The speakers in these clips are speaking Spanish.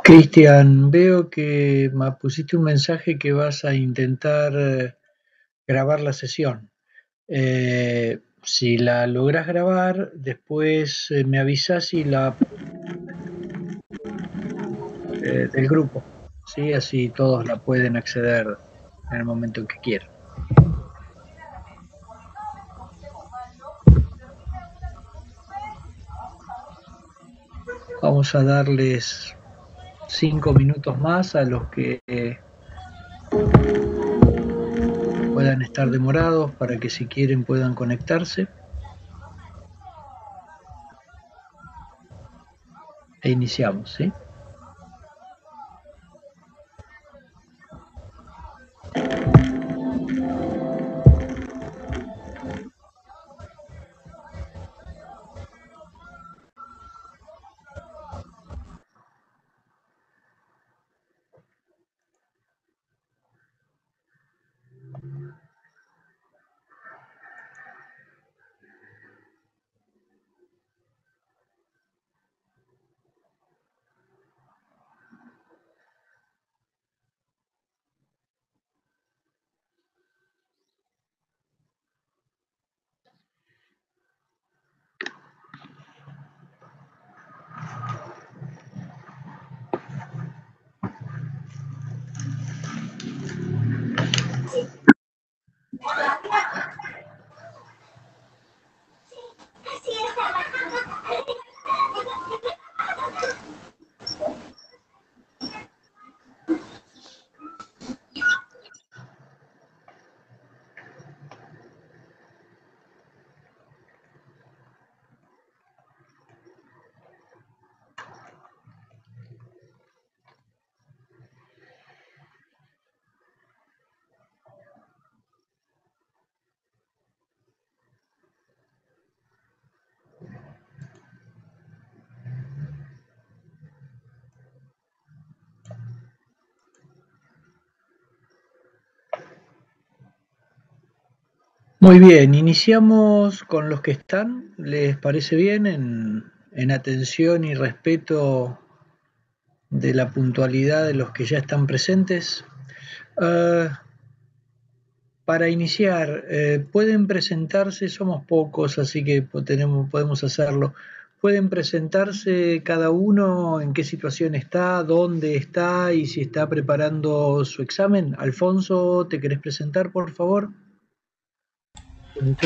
Cristian, veo que me pusiste un mensaje que vas a intentar grabar la sesión. Si la logras grabar, después me avisas y la del grupo, ¿sí? Así todos la pueden acceder en el momento en que quieran. Vamos a darles 5 minutos más a los que puedan estar demorados para que si quieren puedan conectarse. E iniciamos, ¿sí? Muy bien, iniciamos con los que están. ¿Les parece bien? En atención y respeto de la puntualidad de los que ya están presentes. Para iniciar, pueden presentarse, somos pocos, así que podemos hacerlo. Pueden presentarse cada uno en qué situación está, dónde está y si está preparando su examen. Alfonso, ¿te querés presentar, por favor?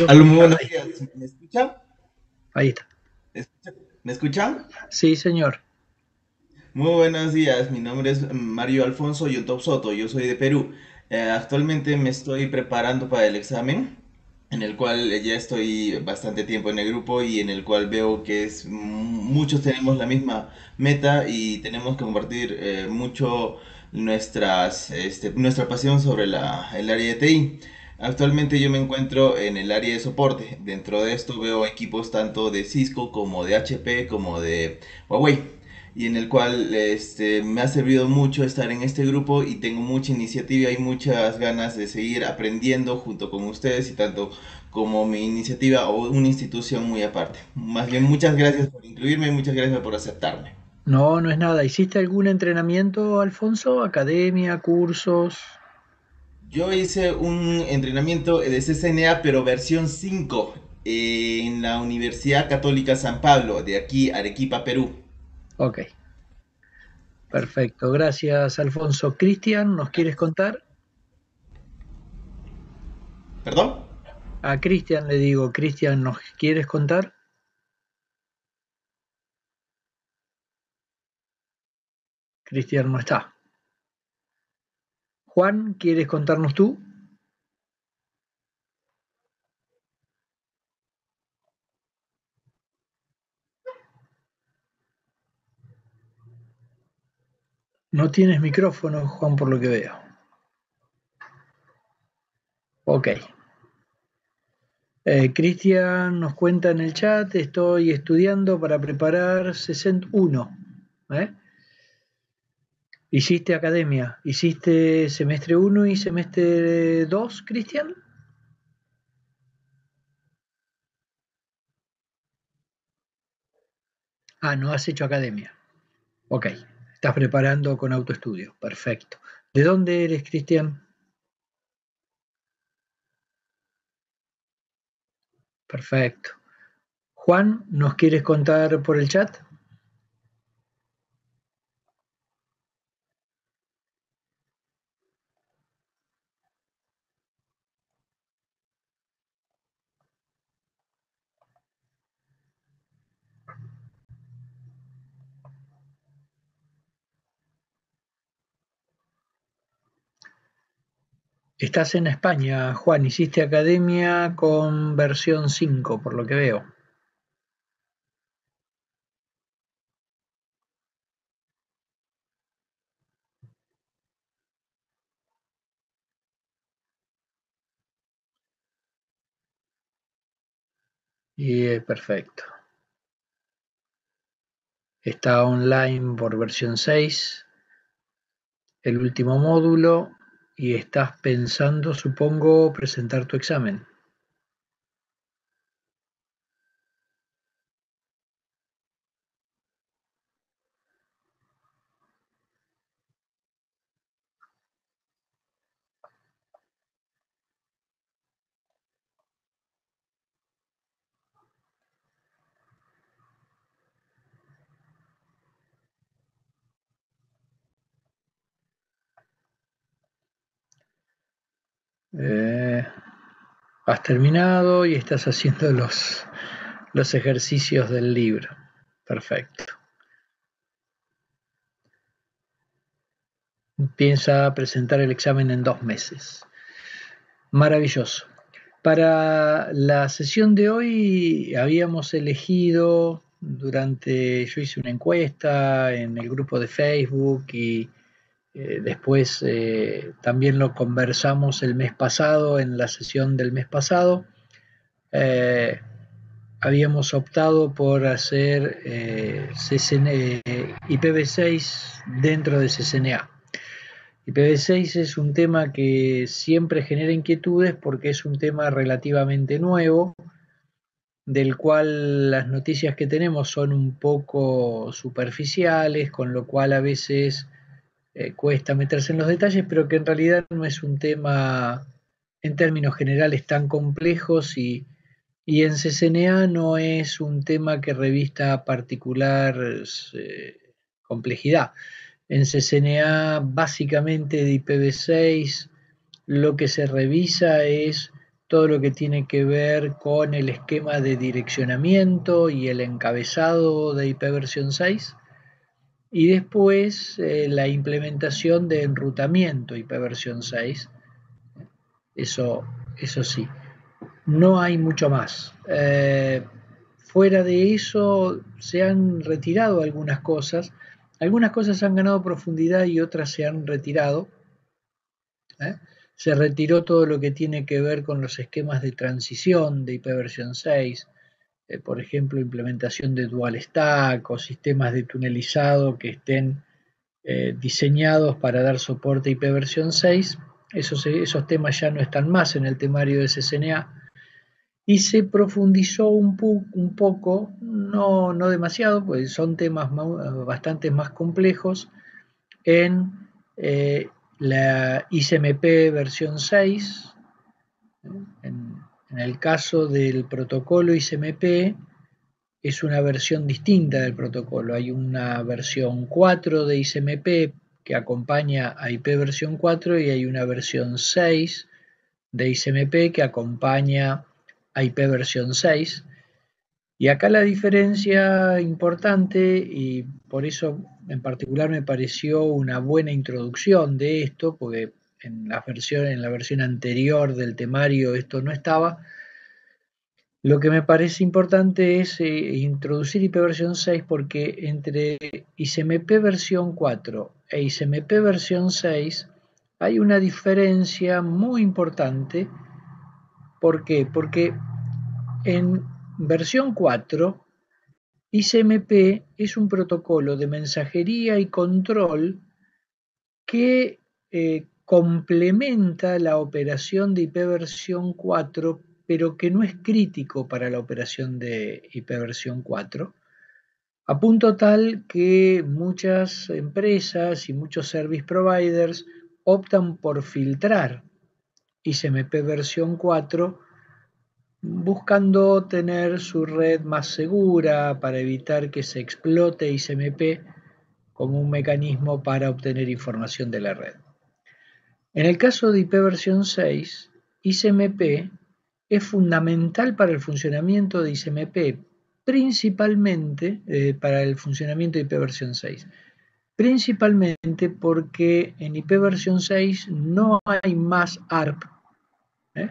Aló, muy buenos días. ¿Me escuchan? Ahí está. ¿Me escuchan? Sí, señor. Muy buenos días. Mi nombre es Mario Alfonso Yontop Soto. Yo soy de Perú. Actualmente me estoy preparando para el examen, en el cual ya estoy bastante tiempo en el grupo y en el cual veo que muchos tenemos la misma meta y tenemos que compartir mucho nuestra pasión sobre el área de TI. Actualmente yo me encuentro en el área de soporte. Dentro de esto veo equipos tanto de Cisco como de HP como de Huawei, y en el cual me ha servido mucho estar en este grupo y tengo mucha iniciativa y muchas ganas de seguir aprendiendo junto con ustedes y tanto como mi iniciativa o una institución muy aparte. Más bien, muchas gracias por incluirme y muchas gracias por aceptarme. No, no es nada. ¿Hiciste algún entrenamiento, Alfonso? ¿Academia, cursos? Yo hice un entrenamiento de CCNA, pero versión 5 en la Universidad Católica San Pablo, de aquí, Arequipa, Perú. Ok. Perfecto, gracias Alfonso. Cristian, ¿nos quieres contar? ¿Perdón? A Cristian le digo, Cristian, ¿nos quieres contar? Cristian no está. Juan, ¿quieres contarnos tú? No tienes micrófono, Juan, por lo que veo. Ok. Cristian nos cuenta en el chat, estoy estudiando para preparar 61. ¿Eh? ¿Hiciste academia? ¿Hiciste semestre uno y semestre 2, Cristian? Ah, no has hecho academia. Ok. Estás preparando con autoestudio. Perfecto. ¿De dónde eres, Cristian? Perfecto. Juan, ¿nos quieres contar por el chat? Estás en España, Juan. Hiciste academia con versión 5, por lo que veo. Y perfecto. Está online por versión 6, el último módulo, y estás pensando, supongo, presentar tu examen. Eh, Has terminado y estás haciendo los ejercicios del libro. Perfecto. Piensa presentar el examen en 2 meses. Maravilloso. Para la sesión de hoy habíamos elegido yo hice una encuesta en el grupo de Facebook y después también lo conversamos el mes pasado, en la sesión del mes pasado. Eh, Habíamos optado por hacer IPv6 dentro de CCNA. IPv6 es un tema que siempre genera inquietudes porque es un tema relativamente nuevo, del cual las noticias que tenemos son un poco superficiales, con lo cual a veces cuesta meterse en los detalles, pero que en realidad no es un tema en términos generales tan complejos y en CCNA no es un tema que revista particular complejidad. En CCNA básicamente de IPv6 lo que se revisa es todo lo que tiene que ver con el esquema de direccionamiento y el encabezado de IPv6 y después la implementación de enrutamiento IPv6. Eso, eso sí, no hay mucho más. Fuera de eso se han retirado algunas cosas han ganado profundidad y otras se han retirado. ¿Eh? Se retiró todo lo que tiene que ver con los esquemas de transición de IPv6, por ejemplo, implementación de dual stack o sistemas de tunelizado que estén diseñados para dar soporte a IPv6. Esos temas ya no están más en el temario de CCNA y se profundizó un poco, no demasiado, pues son temas bastante más complejos en la ICMP versión 6. En, en el caso del protocolo ICMP, es una versión distinta del protocolo. Hay una versión 4 de ICMP que acompaña a IP versión 4 y hay una versión 6 de ICMP que acompaña a IP versión 6. Y acá la diferencia importante, y por eso en particular me pareció una buena introducción de esto, porque en la versión anterior del temario esto no estaba. Lo que me parece importante es introducir IP versión 6 porque entre ICMP versión 4 e ICMP versión 6 hay una diferencia muy importante. ¿Por qué? Porque en versión 4 ICMP es un protocolo de mensajería y control que complementa la operación de IP versión 4, pero que no es crítico para la operación de IP versión 4, a punto tal que muchas empresas y muchos service providers optan por filtrar ICMP versión 4 buscando tener su red más segura para evitar que se explote ICMP como un mecanismo para obtener información de la red. En el caso de IP versión 6, ICMP es fundamental para el funcionamiento de ICMP, principalmente para el funcionamiento de IP versión 6, principalmente porque en IP versión 6 no hay más ARP, ¿eh?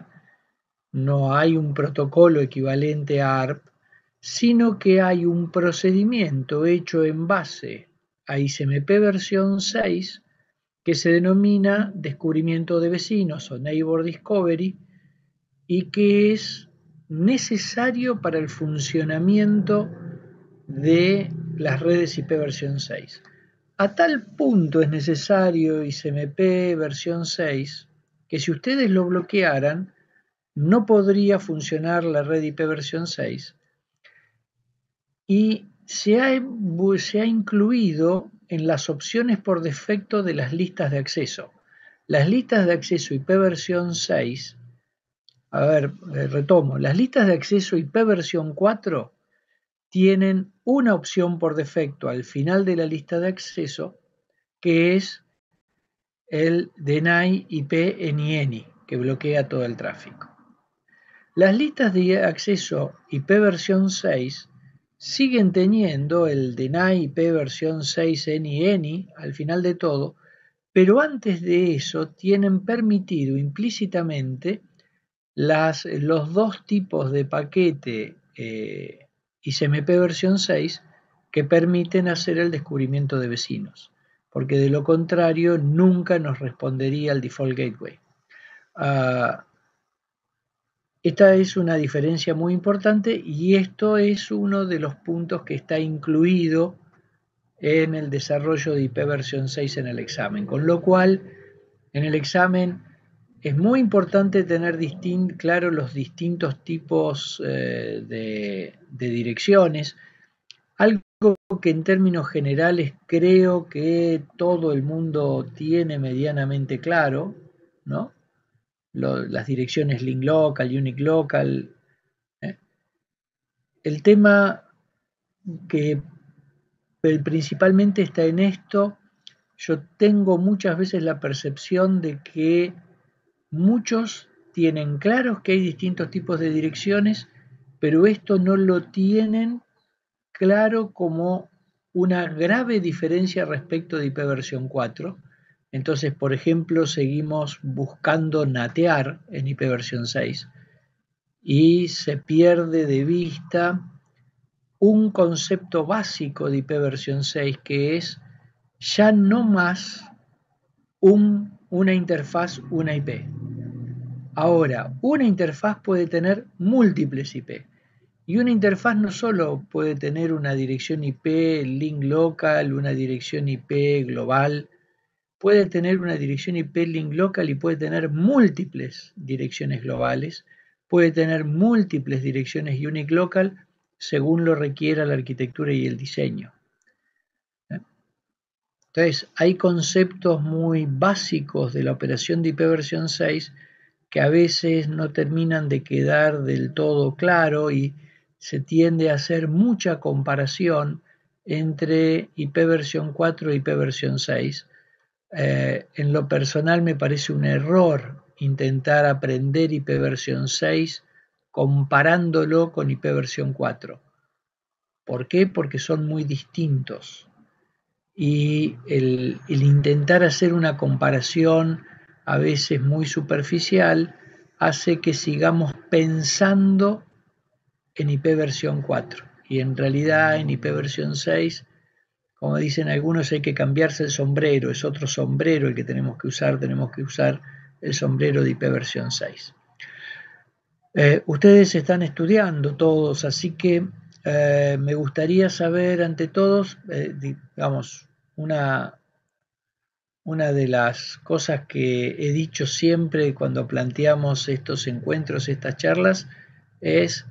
No hay un protocolo equivalente a ARP, sino que hay un procedimiento hecho en base a ICMP versión 6 que se denomina descubrimiento de vecinos o Neighbor Discovery y que es necesario para el funcionamiento de las redes IP versión 6. A tal punto es necesario ICMP versión 6 que si ustedes lo bloquearan no podría funcionar la red IP versión 6 y se ha incluido en las opciones por defecto de las listas de acceso. Las listas de acceso IP versión 6, retomo, las listas de acceso IP versión 4 tienen una opción por defecto al final de la lista de acceso que es el deny IP any que bloquea todo el tráfico. Las listas de acceso IP versión 6 siguen teniendo el deny IP versión 6 any al final de todo, pero antes de eso tienen permitido implícitamente los dos tipos de paquete ICMP versión 6 que permiten hacer el descubrimiento de vecinos, porque de lo contrario nunca nos respondería el default gateway. Esta es una diferencia muy importante y esto es uno de los puntos que está incluido en el desarrollo de IP versión 6 en el examen, con lo cual en el examen es muy importante tener claro los distintos tipos de direcciones, algo que en términos generales creo que todo el mundo tiene medianamente claro, ¿no? Las direcciones link local, unique local. El tema que principalmente está en esto, yo tengo muchas veces la percepción de que muchos tienen claros que hay distintos tipos de direcciones, pero esto no lo tienen claro como una grave diferencia respecto de IP versión 4. Entonces, por ejemplo, seguimos buscando natear en IP versión 6 y se pierde de vista un concepto básico de IP versión 6 que es ya no más una interfaz, una IP. Ahora, una interfaz puede tener múltiples IP y una interfaz no solo puede tener una dirección IP link local, una dirección IP global, puede tener una dirección IP link local y puede tener múltiples direcciones globales, puede tener múltiples direcciones unique local según lo requiera la arquitectura y el diseño. Entonces, hay conceptos muy básicos de la operación de IP versión 6 que a veces no terminan de quedar del todo claro y se tiende a hacer mucha comparación entre IPv4 e IPv6. En lo personal me parece un error intentar aprender IPv6 comparándolo con IPv4. ¿Por qué? Porque son muy distintos. Y el intentar hacer una comparación a veces muy superficial hace que sigamos pensando en IPv4. Y en realidad en IPv6, como dicen algunos, hay que cambiarse el sombrero, es otro sombrero el que tenemos que usar el sombrero de IPv6. Ustedes están estudiando todos, así que me gustaría saber ante todos, digamos, una de las cosas que he dicho siempre cuando planteamos estos encuentros, estas charlas, es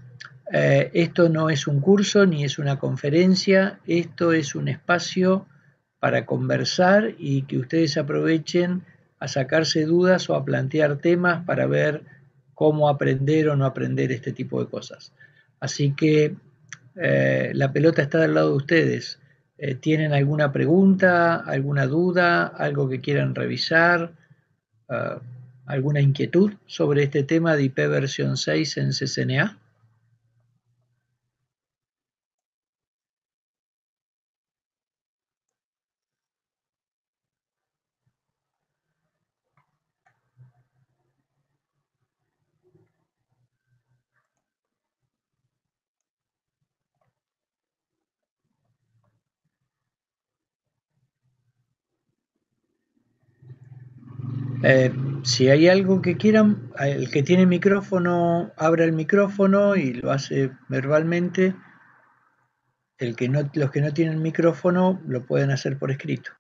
esto no es un curso ni es una conferencia, esto es un espacio para conversar y que ustedes aprovechen a sacarse dudas o a plantear temas para ver cómo aprender o no aprender este tipo de cosas. Así que la pelota está del lado de ustedes. ¿Tienen alguna pregunta, alguna duda, algo que quieran revisar, uh, alguna inquietud sobre este tema de IPv6 en CCNA? Si hay algo que quieran, el que tiene micrófono, abra el micrófono y lo hace verbalmente. Los que no tienen micrófono lo pueden hacer por escrito.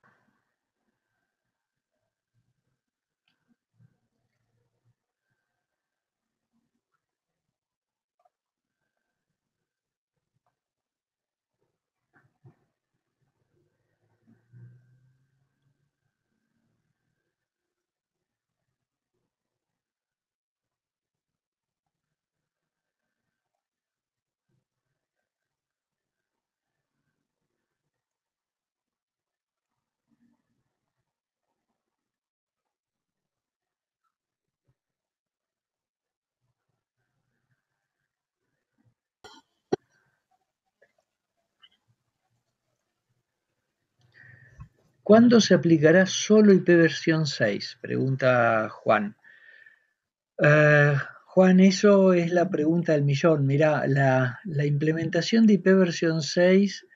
¿Cuándo se aplicará solo IPv6? Pregunta Juan. Juan, eso es la pregunta del millón. Mirá, la implementación de IPv6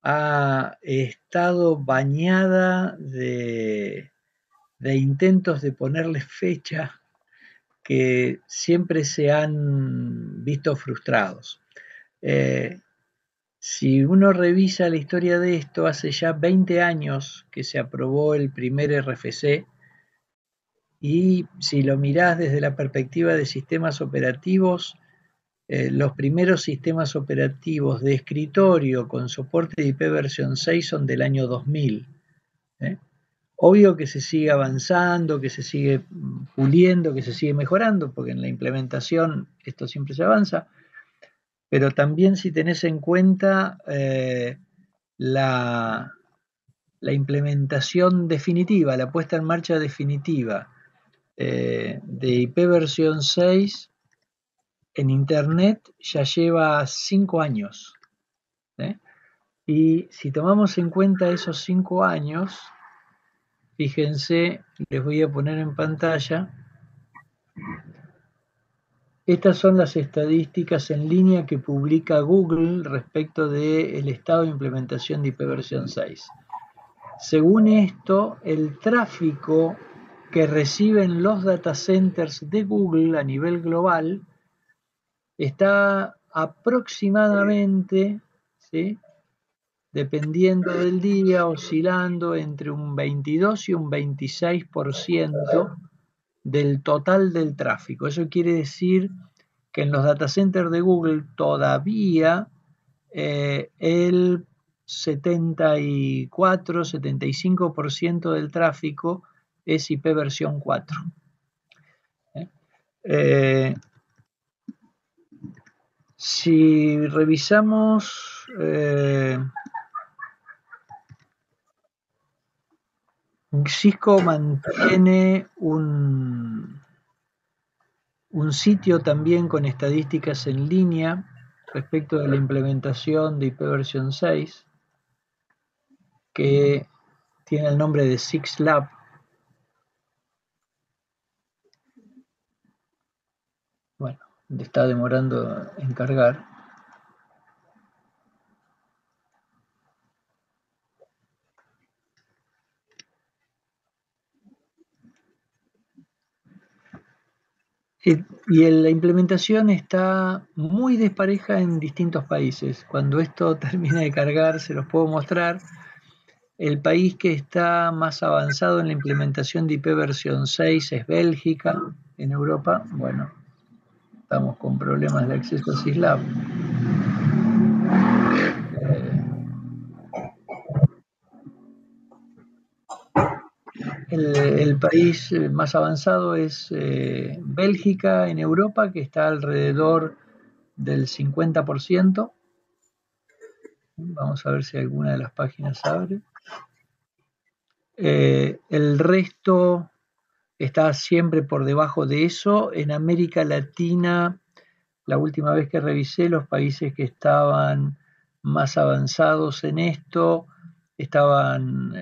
ha estado bañada de intentos de ponerle fecha que siempre se han visto frustrados. Si uno revisa la historia de esto, hace ya 20 años que se aprobó el primer RFC y si lo mirás desde la perspectiva de sistemas operativos, los primeros sistemas operativos de escritorio con soporte de IPv6 son del año 2000. ¿eh? Obvio que se sigue avanzando, que se sigue puliendo, que se sigue mejorando, porque en la implementación esto siempre se avanza, pero también si tenés en cuenta la, la implementación definitiva, la puesta en marcha definitiva de IPv6 en Internet ya lleva 5 años. ¿eh? Y si tomamos en cuenta esos 5 años, fíjense, les voy a poner en pantalla, estas son las estadísticas en línea que publica Google respecto del estado de implementación de IPv6. Según esto, el tráfico que reciben los data centers de Google a nivel global está aproximadamente, ¿sí?, dependiendo del día, oscilando entre un 22 y un 26% del total del tráfico. Eso quiere decir que en los data centers de Google todavía el 74-75% del tráfico es IPv4. ¿eh? Si revisamos Cisco mantiene un sitio también con estadísticas en línea respecto de la implementación de IPv 6 que tiene el nombre de Six Lab. Bueno, está demorando en cargar. Y la implementación está muy despareja en distintos países. Cuando esto termine de cargar, se los puedo mostrar. El país que está más avanzado en la implementación de IPv 6 es Bélgica, en Europa. Bueno, estamos con problemas de acceso a Syslab. El país más avanzado es Bélgica en Europa, que está alrededor del 50%. Vamos a ver si alguna de las páginas abre. El resto está siempre por debajo de eso. En América Latina, la última vez que revisé, los países que estaban más avanzados en esto estaban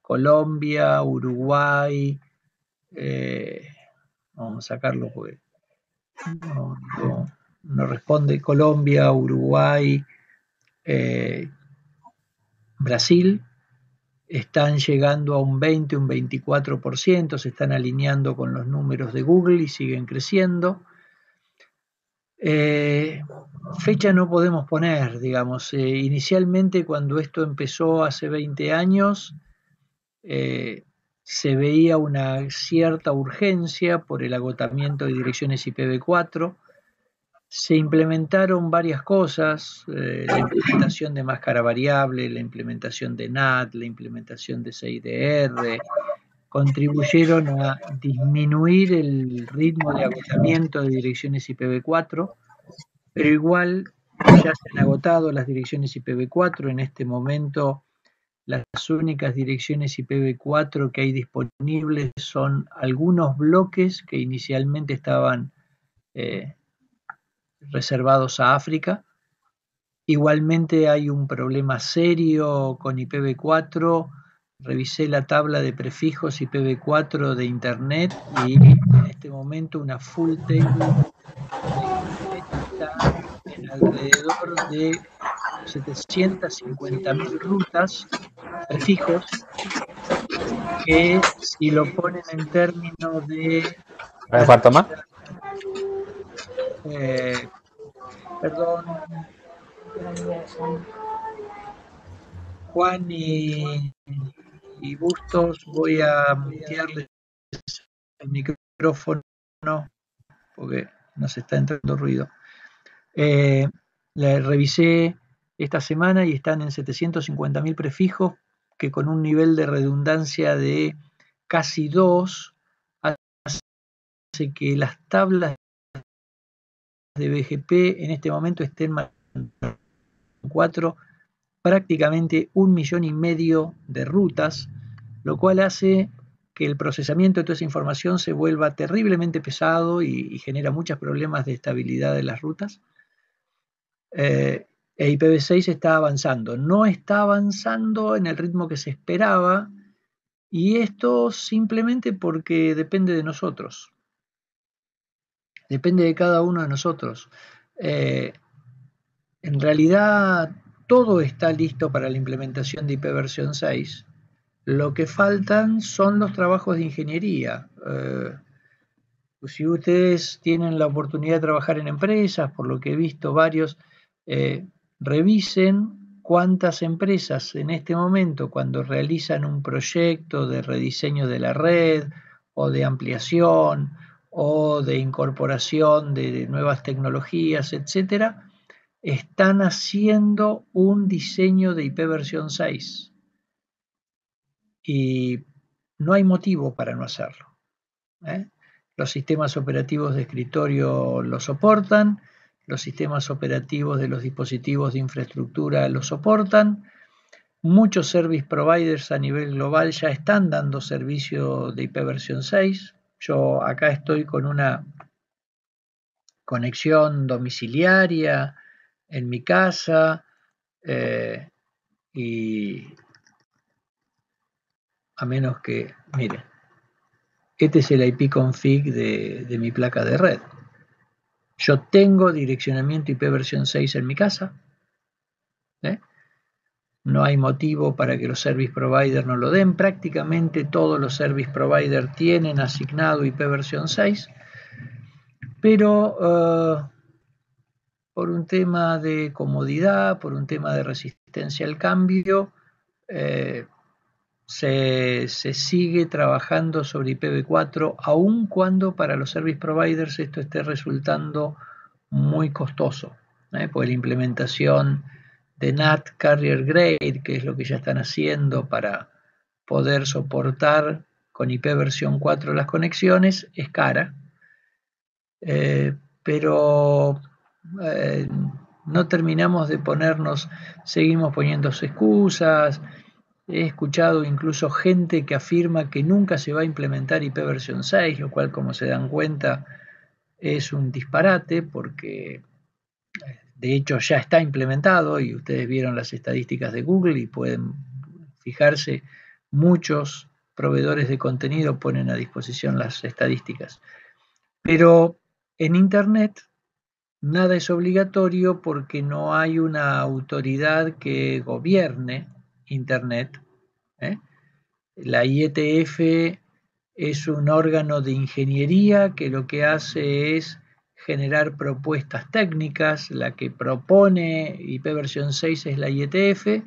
Colombia, Uruguay. Vamos a sacarlo porque no responde. Colombia, Uruguay, Brasil. Están llegando a un 20, un 24%, se están alineando con los números de Google y siguen creciendo. Fecha no podemos poner, digamos. Inicialmente, cuando esto empezó hace 20 años, se veía una cierta urgencia por el agotamiento de direcciones IPv4. Se implementaron varias cosas, la implementación de máscara variable, la implementación de NAT, la implementación de CIDR, contribuyeron a disminuir el ritmo de agotamiento de direcciones IPv4, pero igual ya se han agotado las direcciones IPv4. En este momento las únicas direcciones IPv4 que hay disponibles son algunos bloques que inicialmente estaban reservados a África. Igualmente hay un problema serio con IPv4. Revisé la tabla de prefijos IPv4 de Internet y en este momento una full table de Internet está en alrededor de 750.000 rutas, prefijos, que si lo ponen en términos de ¿Me falta más? Perdón, Juan y Bustos, voy a mutearles el micrófono porque nos está entrando ruido. La revisé esta semana y están en 750.000 prefijos, que con un nivel de redundancia de casi 2 hace que las tablas de BGP en este momento estén más 4, prácticamente 1,5 millones de rutas, lo cual hace que el procesamiento de toda esa información se vuelva terriblemente pesado y genera muchos problemas de estabilidad de las rutas. IPv6 está avanzando, no está avanzando en el ritmo que se esperaba, y esto simplemente porque depende de nosotros, depende de cada uno de nosotros. En realidad todo está listo para la implementación de IPv6. Lo que faltan son los trabajos de ingeniería. Si ustedes tienen la oportunidad de trabajar en empresas, por lo que he visto varios, revisen cuántas empresas en este momento, cuando realizan un proyecto de rediseño de la red o de ampliación o de incorporación de nuevas tecnologías, etcétera, están haciendo un diseño de IPv6 y no hay motivo para no hacerlo. Los sistemas operativos de escritorio lo soportan, los sistemas operativos de los dispositivos de infraestructura lo soportan. Muchos service providers a nivel global ya están dando servicio de ipv 6. Yo acá estoy con una conexión domiciliaria en mi casa y a menos que, mire, este es el IP config de mi placa de red. Yo tengo direccionamiento ipv 6 en mi casa. No hay motivo para que los service providers no lo den. Prácticamente todos los service providers tienen asignado ipv 6, pero por un tema de comodidad, por un tema de resistencia al cambio, se sigue trabajando sobre IPv4, aun cuando para los service providers esto esté resultando muy costoso, porque la implementación de NAT Carrier Grade, que es lo que ya están haciendo para poder soportar con IPv4 las conexiones, es cara, pero no terminamos de ponernos, seguimos poniéndose excusas. He escuchado incluso gente que afirma que nunca se va a implementar ipv 6, lo cual, como se dan cuenta, es un disparate porque de hecho ya está implementado y ustedes vieron las estadísticas de Google y pueden fijarse, muchos proveedores de contenido ponen a disposición las estadísticas. Pero en Internet nada es obligatorio porque no hay una autoridad que gobierne Internet. La IETF es un órgano de ingeniería que lo que hace es generar propuestas técnicas. La que propone ipv 6 es la IETF,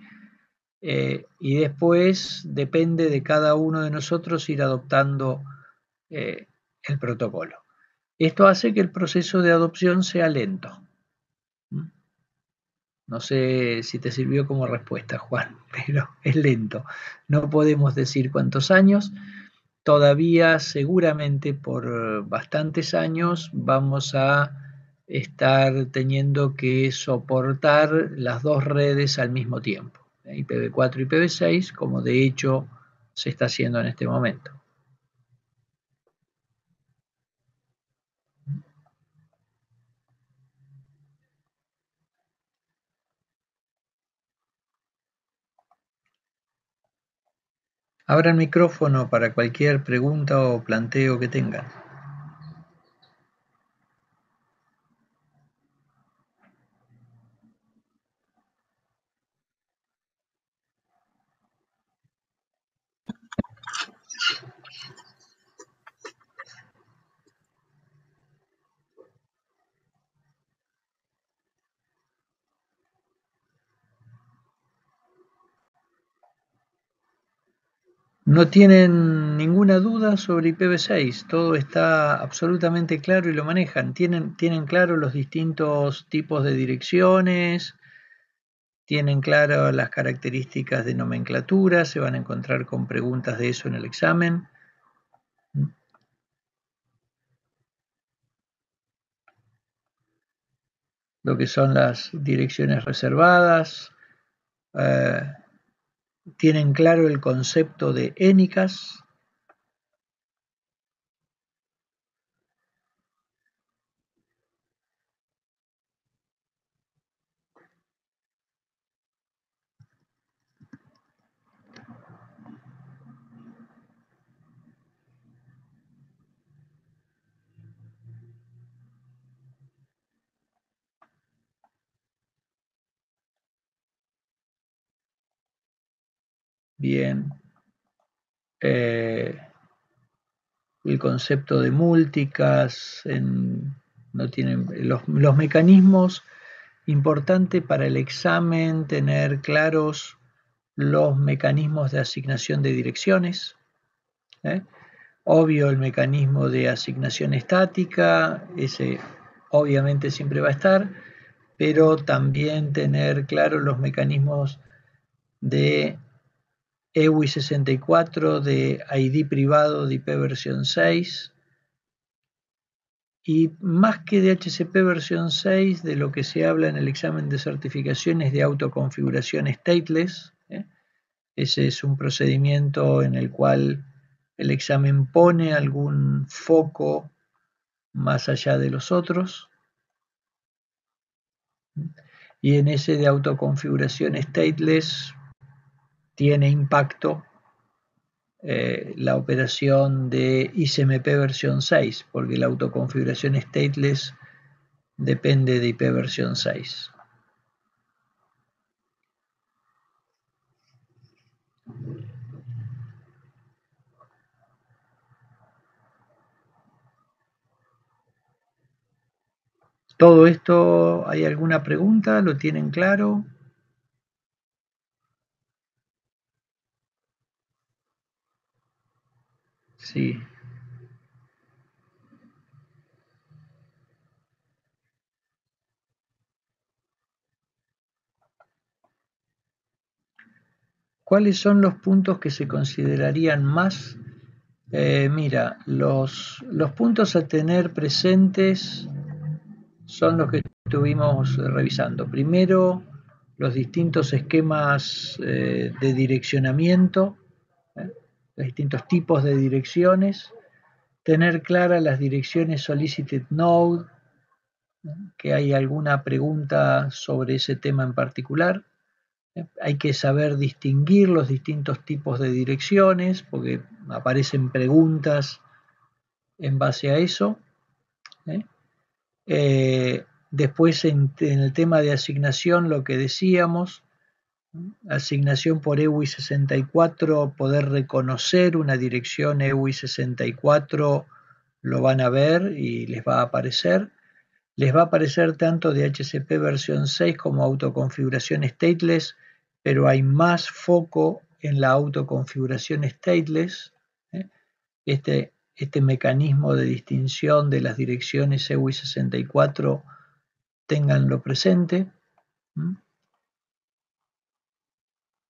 y después depende de cada uno de nosotros ir adoptando el protocolo. Esto hace que el proceso de adopción sea lento. No sé si te sirvió como respuesta, Juan, pero es lento. No podemos decir cuántos años. Todavía seguramente por bastantes años vamos a estar teniendo que soportar las dos redes al mismo tiempo, IPv4 y IPv 6, como de hecho se está haciendo en este momento. Abra el micrófono para cualquier pregunta o planteo que tengan. No tienen ninguna duda sobre IPv 6, todo está absolutamente claro y lo manejan. Tienen claro los distintos tipos de direcciones, tienen claras las características de nomenclatura, se van a encontrar con preguntas de eso en el examen. Lo que son las direcciones reservadas, tienen claro el concepto de énicas. Bien. El concepto de multicast, no tienen los mecanismos. Importante para el examen tener claros los mecanismos de asignación de direcciones. Obvio el mecanismo de asignación estática, ese obviamente siempre va a estar, pero también tener claros los mecanismos de EWI 64, de ID privado de IPv 6, Y más que de HCP versión 6, de lo que se habla en el examen de certificación es de autoconfiguración stateless. Ese es un procedimiento en el cual el examen pone algún foco más allá de los otros. Y en ese de autoconfiguración stateless tiene impacto la operación de ICMP versión 6, porque la autoconfiguración stateless depende de IP versión 6. ¿Todo esto hay alguna pregunta? ¿Lo tienen claro? Sí. ¿Cuáles son los puntos que se considerarían más? Mira, los puntos a tener presentes son los que estuvimos revisando. Primero, los distintos esquemas de direccionamiento, los distintos tipos de direcciones, tener claras las direcciones solicited node, que hay alguna pregunta sobre ese tema en particular. Hay que saber distinguir los distintos tipos de direcciones, porque aparecen preguntas en base a eso. Después en el tema de asignación, lo que decíamos, asignación por EWI 64, poder reconocer una dirección EWI 64, lo van a ver y les va a aparecer. Les va a aparecer tanto de HCP versión 6 como autoconfiguración stateless, pero hay más foco en la autoconfiguración stateless. Este mecanismo de distinción de las direcciones EWI 64, ténganlo presente.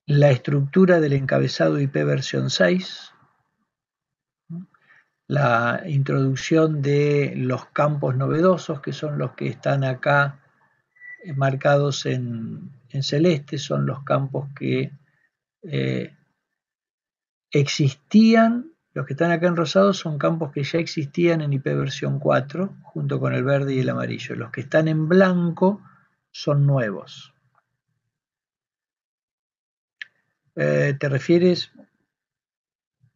La estructura del encabezado IP versión 6, la introducción de los campos novedosos, que son los que están acá marcados en celeste, son los campos que existían. Los que están acá en rosado son campos que ya existían en IP versión 4, junto con el verde y el amarillo. Los que están en blanco son nuevos. ¿Te refieres,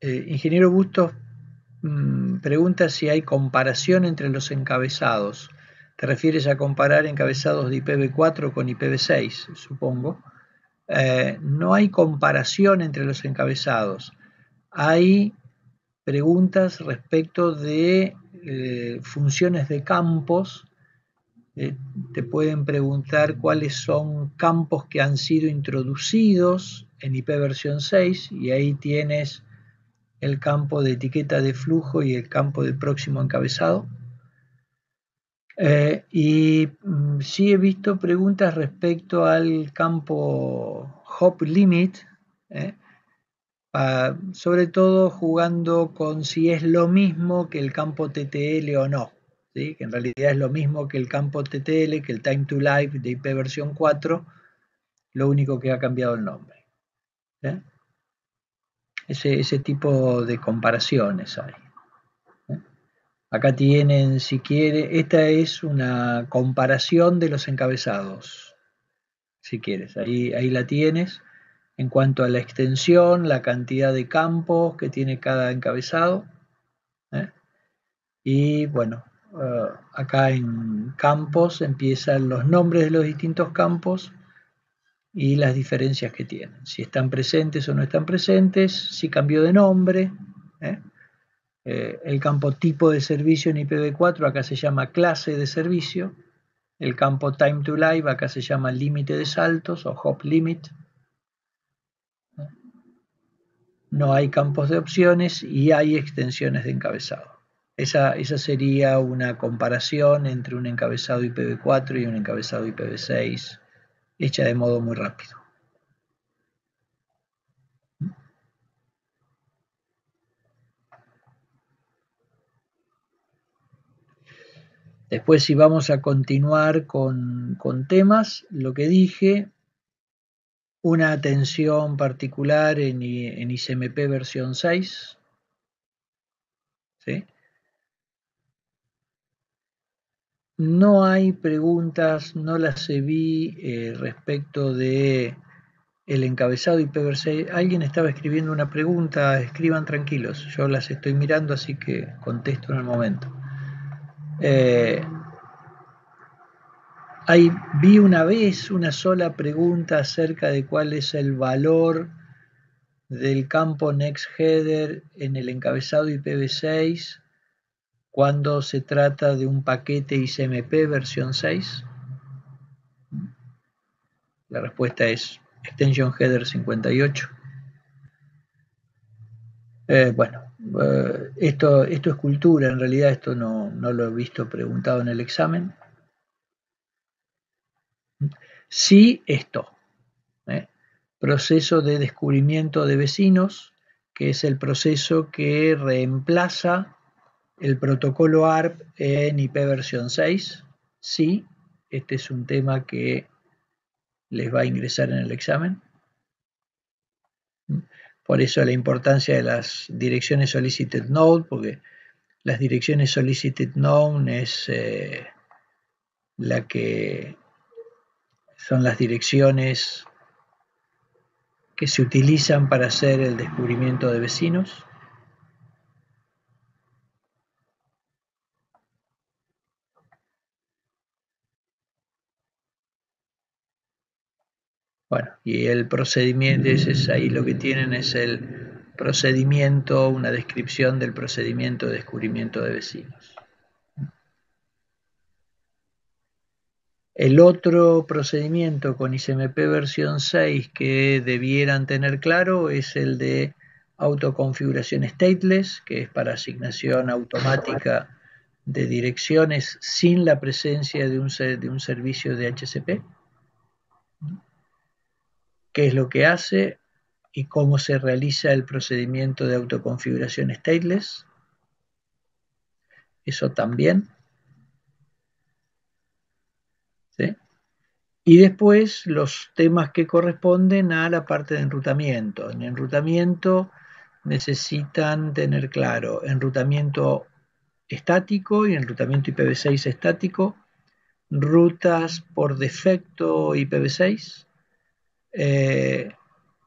ingeniero Bustos, pregunta si hay comparación entre los encabezados? ¿Te refieres a comparar encabezados de IPv4 con IPv6, supongo? No hay comparación entre los encabezados. Hay preguntas respecto de funciones de campos. Te pueden preguntar cuáles son campos que han sido introducidos en IP versión 6 y ahí tienes el campo de etiqueta de flujo y el campo del próximo encabezado. Sí he visto preguntas respecto al campo hop limit, sobre todo jugando con si es lo mismo que el campo TTL o no, ¿sí? Que en realidad es lo mismo que el campo TTL, que el time to live de IP versión 4, lo único que ha cambiado el nombre. Ese tipo de comparaciones hay. Acá tienen, si quiere, esta es una comparación de los encabezados, si quieres, ahí la tienes, en cuanto a la extensión, la cantidad de campos que tiene cada encabezado. Y bueno, acá en campos empiezan los nombres de los distintos campos y las diferencias que tienen, si están presentes o no están presentes, si cambió de nombre. El campo tipo de servicio en IPv4 acá se llama clase de servicio. El campo time to live acá se llama límite de saltos o hop limit. No hay campos de opciones y hay extensiones de encabezado. Esa sería una comparación entre un encabezado IPv4 y un encabezado IPv6, hecha de modo muy rápido. Después, si vamos a continuar con temas, lo que dije, una atención particular en ICMP versión 6, ¿sí? No hay preguntas, no las vi respecto de el encabezado IPv6. Alguien estaba escribiendo una pregunta, escriban tranquilos, yo las estoy mirando, así que contesto en el momento. Eh, Vi una vez una sola pregunta acerca de cuál es el valor del campo NextHeader en el encabezado IPv6 cuando se trata de un paquete ICMP versión 6. La respuesta es Extension Header 58. Bueno, esto es cultura, en realidad esto no lo he visto preguntado en el examen. Sí, esto. Proceso de descubrimiento de vecinos, que es el proceso que reemplaza el protocolo ARP en IP versión 6. Sí, este es un tema que les va a ingresar en el examen. Por eso la importancia de las direcciones solicited node, porque las direcciones solicited node es la que son las direcciones que se utilizan para hacer el descubrimiento de vecinos. Bueno, y el procedimiento, ese es ahí lo que tienen es el procedimiento, una descripción del procedimiento de descubrimiento de vecinos. El otro procedimiento con ICMP versión 6 que debieran tener claro es el de autoconfiguración stateless, que es para asignación automática de direcciones sin la presencia de un servicio de HCP. ¿Qué es lo que hace y cómo se realiza el procedimiento de autoconfiguración stateless? Eso también, ¿sí? Y después los temas que corresponden a la parte de enrutamiento. En enrutamiento necesitan tener claro enrutamiento estático y enrutamiento IPv6 estático, rutas por defecto IPv6,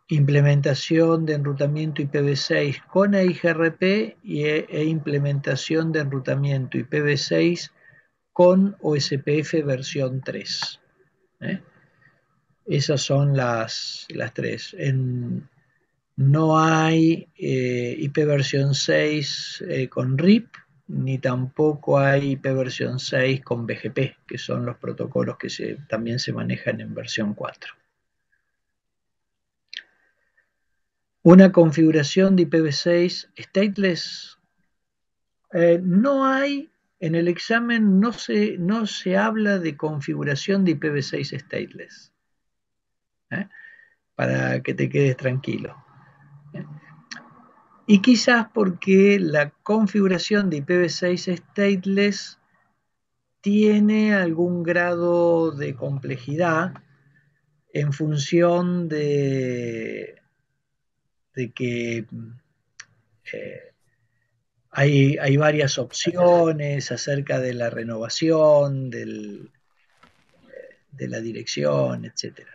implementación de enrutamiento IPv6 con EIGRP e implementación de enrutamiento IPv6 con OSPF versión 3. ¿eh? Esas son las tres. No hay IP versión 6 con RIP, ni tampoco hay IP versión 6 con BGP, que son los protocolos que también se manejan en versión 4. Una configuración de IPv6 stateless, no hay, en el examen no se habla de configuración de IPv6 stateless, para que te quedes tranquilo. Y quizás porque la configuración de IPv6 stateless tiene algún grado de complejidad en función de que hay varias opciones acerca de la renovación, de la dirección, etc.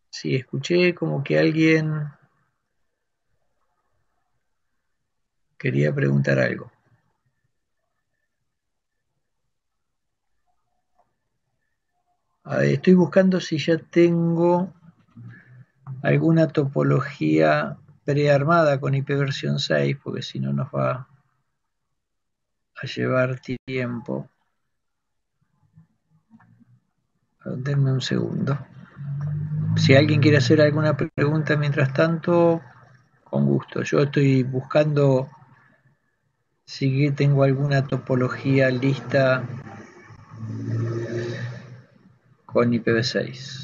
Sí, escuché como que alguien quería preguntar algo. A ver, estoy buscando si ya tengo alguna topología prearmada con IP versión 6, porque si no nos va a llevar tiempo. Denme un segundo. Si alguien quiere hacer alguna pregunta mientras tanto, con gusto. Yo estoy buscando si tengo alguna topología lista con IPv6.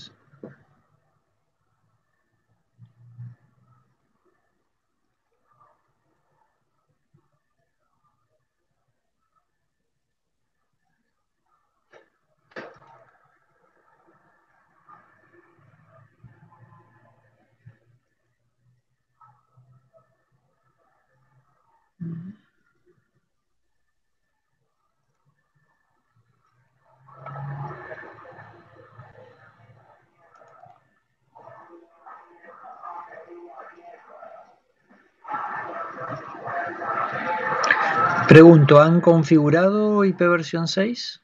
Pregunto, ¿han configurado IPv 6?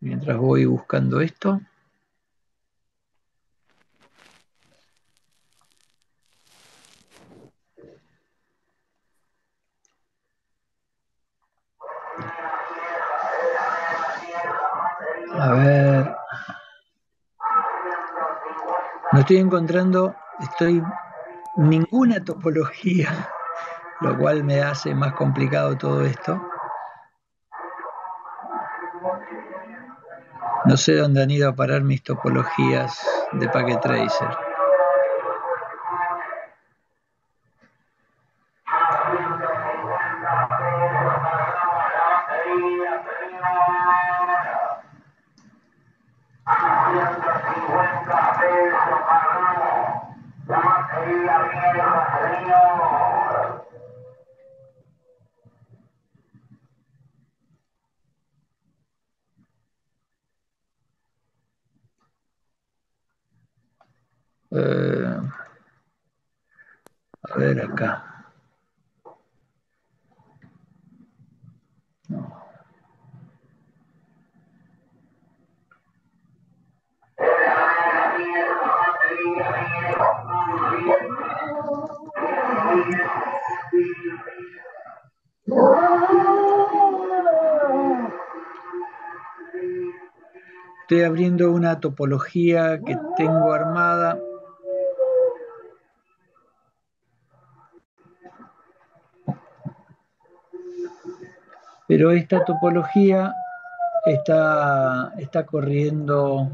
Mientras voy buscando esto. A ver. No estoy encontrando, ninguna topología, lo cual me hace más complicado todo esto. No sé dónde han ido a parar mis topologías de Packet Tracer. A ver acá. No. Estoy abriendo una topología que tengo armada. Pero esta topología está corriendo.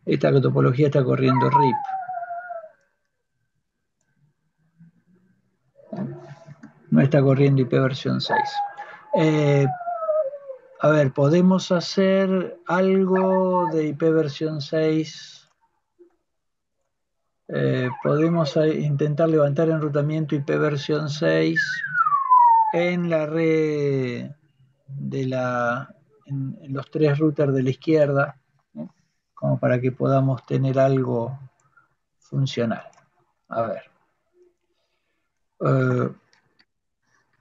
Esta topología está corriendo RIP. No está corriendo IPv 6. A ver, ¿podemos hacer algo de IPv 6? Podemos intentar levantar enrutamiento IPv 6 en la red en los 3 routers de la izquierda, ¿no? Como para que podamos tener algo funcional. A ver.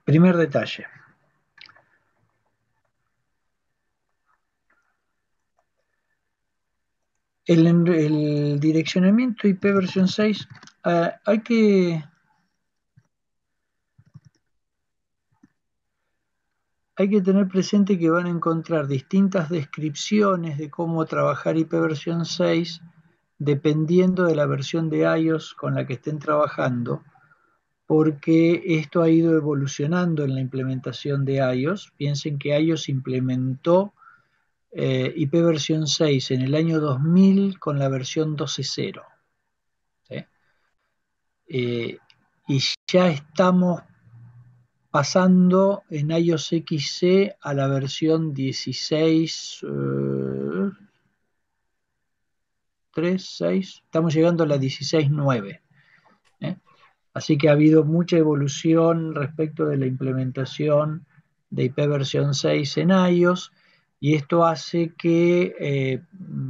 Primer detalle. El direccionamiento IPv 6 hay que tener presente que van a encontrar distintas descripciones de cómo trabajar IPv 6 dependiendo de la versión de iOS con la que estén trabajando, porque esto ha ido evolucionando en la implementación de iOS. Piensen que iOS implementó IPv 6 en el año 2000 con la versión 12.0. ¿Sí? Y ya estamos pasando en iOS XC a la versión 16, 3, 6, estamos llegando a la 16.9. Así que ha habido mucha evolución respecto de la implementación de IPv 6 en iOS, y esto hace que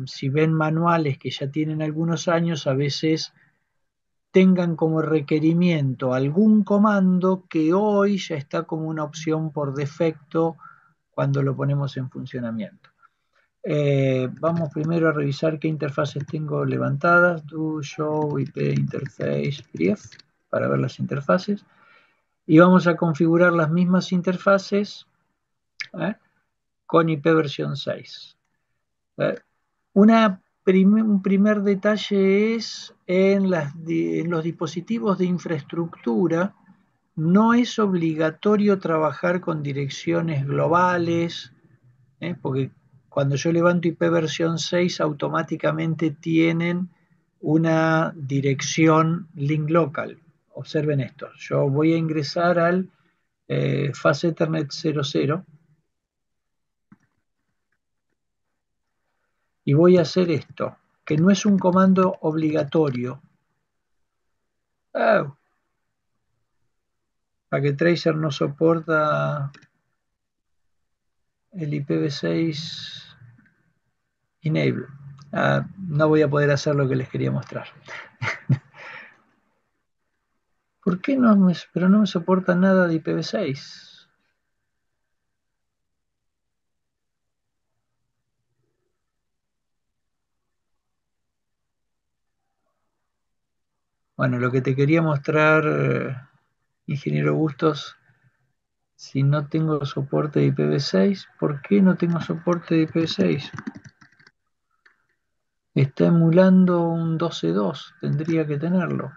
si ven manuales que ya tienen algunos años, a veces tengan como requerimiento algún comando que hoy ya está como una opción por defecto cuando lo ponemos en funcionamiento. Vamos primero a revisar qué interfaces tengo levantadas. Do show IP interface brief para ver las interfaces. Y vamos a configurar las mismas interfaces con IPv 6. Un primer detalle es en los dispositivos de infraestructura. No es obligatorio trabajar con direcciones globales, porque cuando yo levanto IPv 6 automáticamente tienen una dirección link local. Observen esto, yo voy a ingresar al Fast Ethernet 00. y voy a hacer esto, que no es un comando obligatorio. Oh, Packet Tracer no soporta el IPv6 enable. No voy a poder hacer lo que les quería mostrar. ¿Por qué no me, pero no me soporta nada de IPv6? Bueno, lo que te quería mostrar, ingeniero Bustos, si no tengo soporte de IPv6, ¿por qué no tengo soporte de IPv6? Está emulando un 12.2, tendría que tenerlo.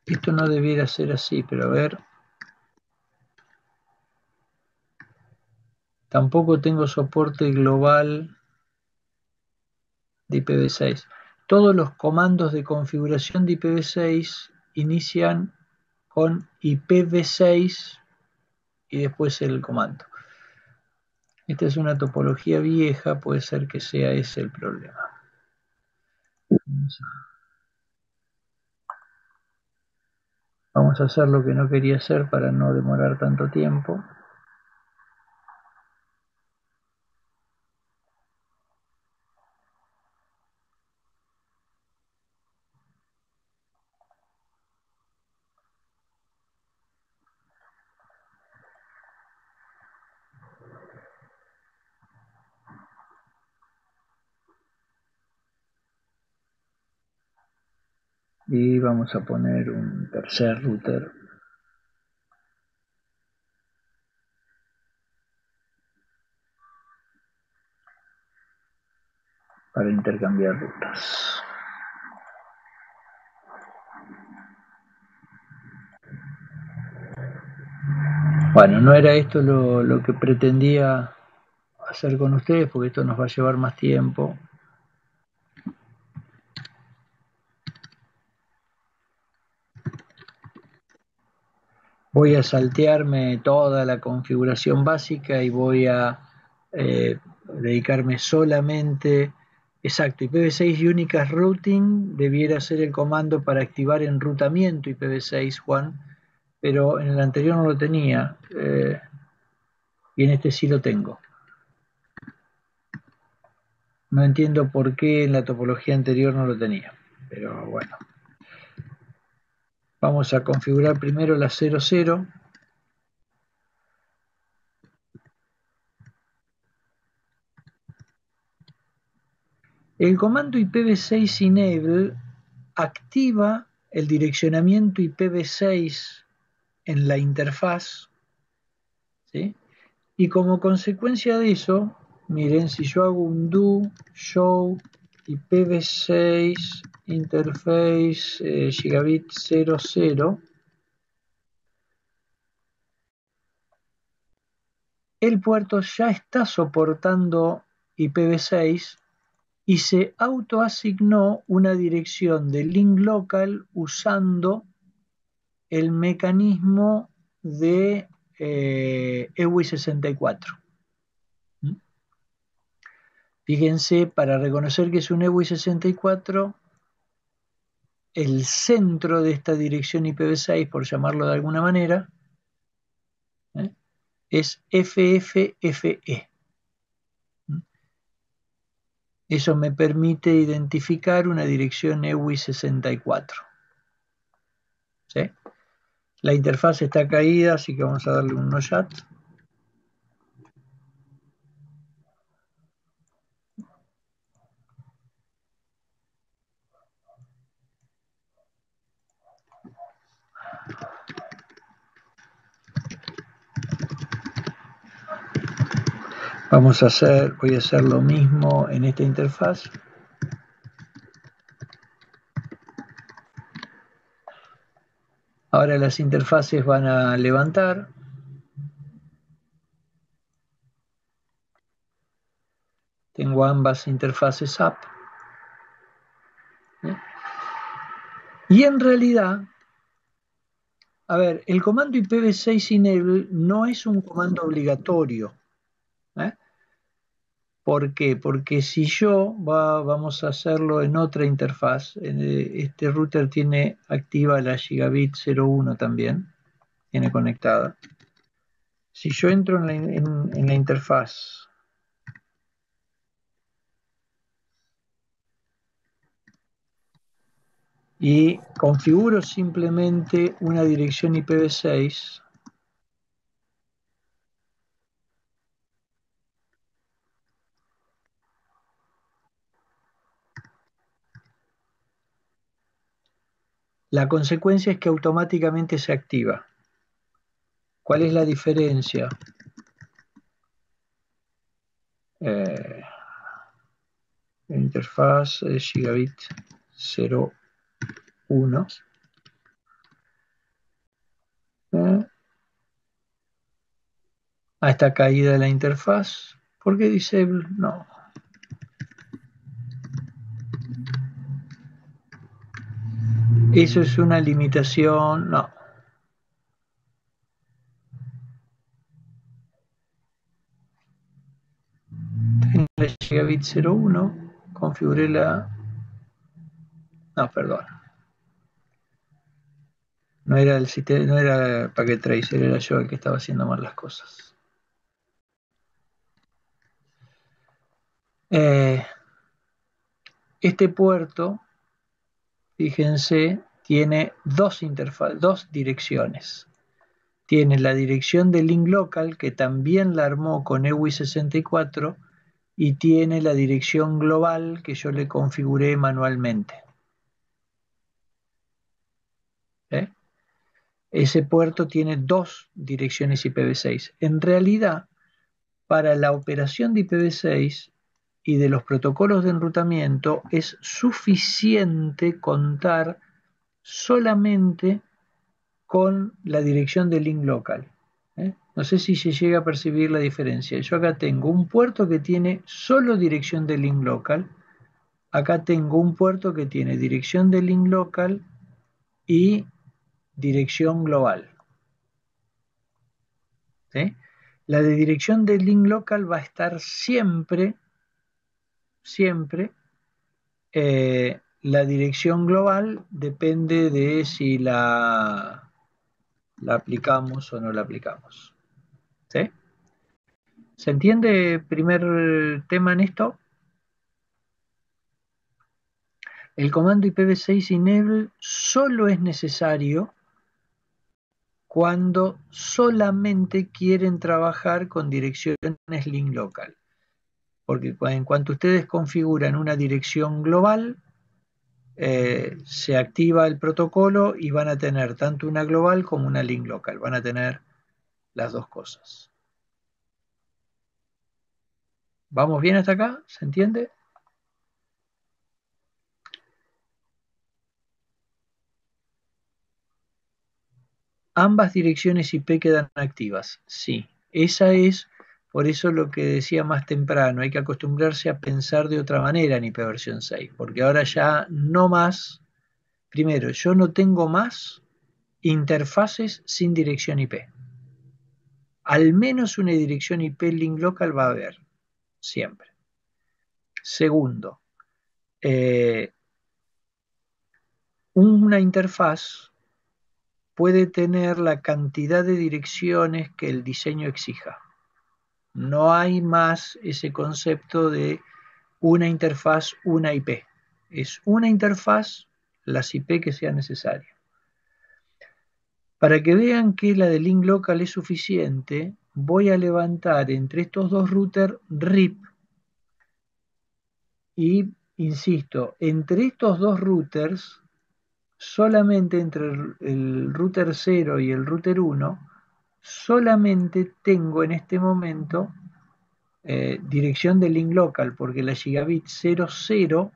Esto no debiera ser así, pero a ver. Tampoco tengo soporte global de IPv6. Todos los comandos de configuración de IPv6 inician con IPv6 y después el comando. Esta es una topología vieja, puede ser que sea ese el problema. Vamos a hacer lo que no quería hacer para no demorar tanto tiempo. Y vamos a poner un tercer router para intercambiar rutas. Bueno, no era esto lo que pretendía hacer con ustedes, porque esto nos va a llevar más tiempo. Voy a saltearme toda la configuración básica y voy a dedicarme solamente, exacto, IPv6 Unicast Routing debiera ser el comando para activar enrutamiento IPv6, Juan, pero en el anterior no lo tenía, y en este sí lo tengo. No entiendo por qué en la topología anterior no lo tenía, pero bueno. Vamos a configurar primero la 00. El comando IPv6 enable activa el direccionamiento IPv6 en la interfaz, ¿sí? Y como consecuencia de eso, miren, si yo hago un do show IPv6 interface gigabit 00, el puerto ya está soportando IPv6 y se autoasignó una dirección de link local usando el mecanismo de EWI64. Fíjense, para reconocer que es un EWI64, el centro de esta dirección IPv6, por llamarlo de alguna manera, es FFFE. Eso me permite identificar una dirección EWI64. ¿Sí? La interfaz está caída, así que vamos a darle un no chat. Voy a hacer lo mismo en esta interfaz. Ahora las interfaces van a levantar. Tengo ambas interfaces up. Y en realidad, A ver, el comando IPv6 enable no es un comando obligatorio. ¿Eh? ¿Por qué? Porque si vamos a hacerlo en otra interfaz, este router tiene activa la gigabit 01 también, tiene conectada. Si yo entro en la interfaz y configuro simplemente una dirección IPv6, la consecuencia es que automáticamente se activa. ¿Cuál es la diferencia? Interfaz gigabit 01. Está caída la interfaz. ¿Por qué disable? No. Eso es una limitación. No. En la gigabit 01 configuré la... No, perdón. No era el sistema, no era Packet Tracer, era yo el que estaba haciendo mal las cosas. Este puerto, fíjense, tiene dos direcciones. Tiene la dirección de link local, que también la armó con EWI64, y tiene la dirección global que yo le configuré manualmente. ¿Eh? Ese puerto tiene dos direcciones IPv6. En realidad, para la operación de IPv6 y de los protocolos de enrutamiento es suficiente contar solamente con la dirección de link local. No sé si se llega a percibir la diferencia. Yo acá tengo un puerto que tiene solo dirección de link local. Acá tengo un puerto que tiene dirección de link local y dirección global. ¿Sí? La de dirección de link local va a estar siempre, la dirección global depende de si la aplicamos o no la aplicamos. ¿Sí? ¿Se entiende el primer tema en esto? El comando IPv6 enable solo es necesario cuando solamente quieren trabajar con direcciones link local. Porque en cuanto ustedes configuran una dirección global, se activa el protocolo y van a tener tanto una global como una link local. Van a tener las dos cosas. ¿Vamos bien hasta acá? ¿Se entiende? Ambas direcciones IP quedan activas. Sí, esa es, por eso lo que decía más temprano, hay que acostumbrarse a pensar de otra manera en IPv 6, porque ahora ya no más, primero, yo no tengo más interfaces sin dirección IP. Al menos una dirección IP link local va a haber, siempre. Segundo, una interfaz puede tener la cantidad de direcciones que el diseño exija. No hay más ese concepto de una interfaz, una IP. Es una interfaz, las IP que sea necesario. Para que vean que la de link local es suficiente, voy a levantar entre estos dos routers RIP y, insisto, entre estos dos routers, solamente entre el router 0 y el router 1, solamente tengo en este momento dirección de link local, porque la gigabit 00,